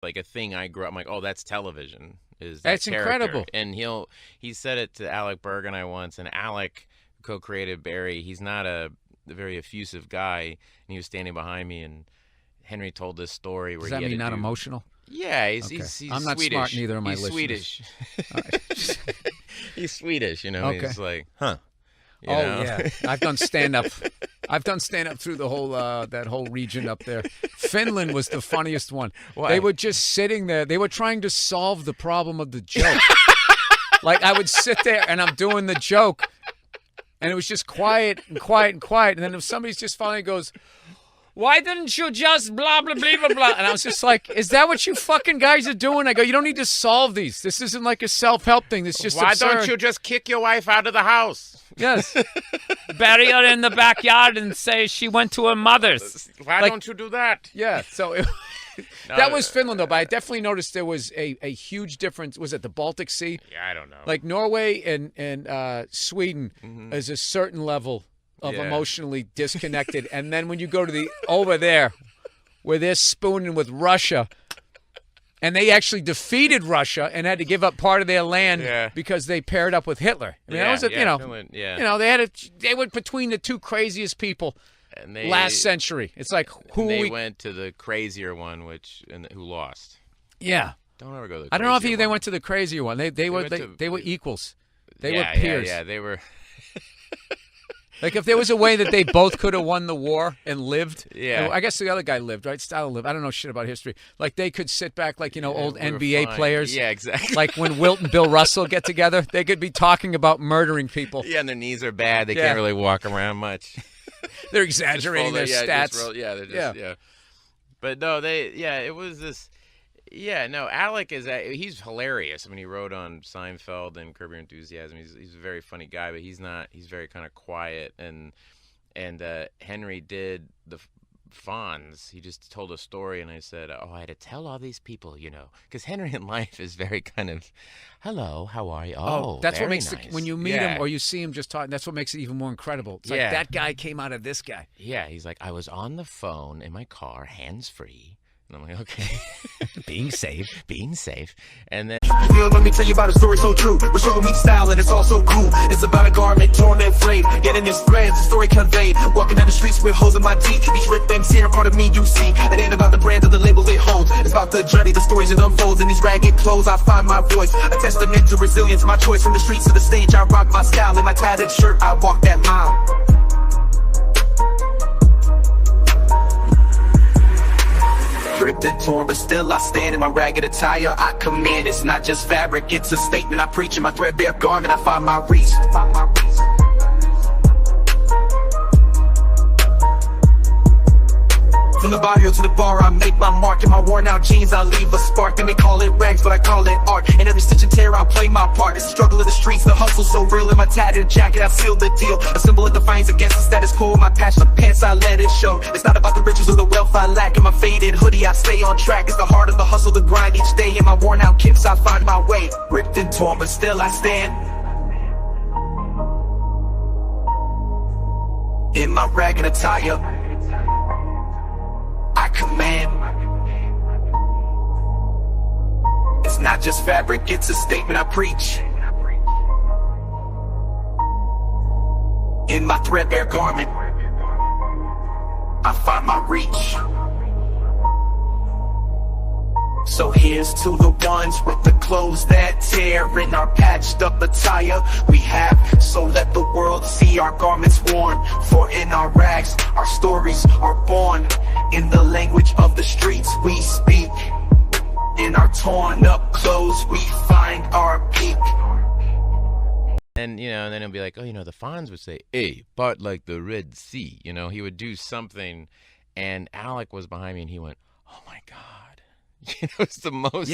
like a thing I grew up. I'm like, oh, that's television. Is that That's character. incredible. And he said it to Alec Berg and I once, and Alec co-created Barry. He's not a very effusive guy, and he was standing behind me, and Henry told this story where Does that he had mean to not do, emotional? Yeah, Okay. he's I'm not Swedish. smart, neither are my he's listeners. Swedish. He's Swedish, you know. Okay. He's like, huh. You Oh know? yeah, I've done stand up. I've done stand up through the whole that whole region up there. Finland was the funniest one. Why? They were just sitting there. They were trying to solve the problem of the joke. Like I would sit there and I'm doing the joke, and it was just quiet and quiet and quiet. And then if somebody's just finally goes, "Why didn't you just blah blah blah blah blah?" And I was just like, "Is that what you fucking guys are doing?" I go, "You don't need to solve these. This isn't like a self-help thing. This is just Why absurd." don't you just kick your wife out of the house? Yes. Bury her in the backyard and say she went to her mother's. Why Like- don't you do that? Yeah, so that was Finland, though. But I definitely noticed there was a huge difference. Was it the Baltic Sea? Yeah, I don't know. Like Norway and Sweden is a certain level of Yeah. emotionally disconnected. And then when you go to over there, where they're spooning with Russia, and they actually defeated Russia and had to give up part of their land Yeah. because they paired up with Hitler. I mean, that was Finland, yeah. they were between the two craziest people And they, last century. It's like they went to the crazier one, who lost. Yeah. Don't ever go to the I don't know if crazier they one. went to the crazier one. They were went they to- were equals. They Yeah, were peers. Yeah, they were. Like if there was a way that they both could have won the war and lived. Yeah. I guess the other guy lived, right? Style lived. I don't know shit about history. Like they could sit back like, old we were NBA fine. players. Yeah, exactly. Like when Wilt and Bill Russell get together, they could be talking about murdering people. Yeah, and their knees are bad. They Yeah. can't really walk around much. They're Just exaggerating roll their yeah, stats. just they're just, yeah. But no, it was this. Yeah, no, Alec he's hilarious. I mean, he wrote on Seinfeld and Curb Your Enthusiasm. He's a very funny guy, but he's very kind of quiet. And Henry did the Fonz. He just told a story, and I said, oh, I had to tell all these people, because Henry in life is very kind of, hello, how are you? Oh, that's what very makes nice. when you meet Yeah. him or you see him just talking, that's what makes it even more incredible. It's like Yeah. that guy came out of this guy. Yeah, he's like, I was on the phone in my car, hands-free. And I'm like, okay. being safe. And then Let me tell you about a story so true. We're showing me style and it's all so cool. It's about a garment torn and frayed, getting its threads, the story conveyed. Walking down the streets with holes in my teeth. These ripped things here, part of me you see. It ain't about the brand or the label it holds. It's about the journey, the stories it unfolds. In these ragged clothes, I find my voice. A testament to resilience, my choice from the streets to the stage. I rock my style in my tattered shirt. I walk that mile. Ripped and torn, but still I stand in my ragged attire. I command, it's not just fabric, it's a statement. I preach in my threadbare garment, I find my reach. From the barrio to the bar, I make my mark. In my worn out jeans, I leave a spark. They may call it rags, but I call it art. In every stitch and tear, I play my part. It's the struggle of the streets, the hustle so real. In my tattered jacket, I sealed the deal. A symbol of defiance against the status quo. My passion, the pants, I let it show. It's not about the riches or the wealth I lack. In my faded hoodie, I stay on track. It's the heart of the hustle, the grind each day. In my worn out kicks, I find my way. Ripped and torn, but still I stand. In my ragged attire, I command. It's not just fabric, it's a statement I preach. In my threadbare garment, I find my reach. So here's to the ones with the clothes that tear. In our patched up attire we have, so let the world see our garments worn. For in our rags, our stories are born. In the language of the streets we speak. In our torn up clothes we find our peak. and then he'll be like, oh, the Fonz would say, hey, but like the Red Sea, he would do something, and Alec was behind me, and he went, oh my God, it's the most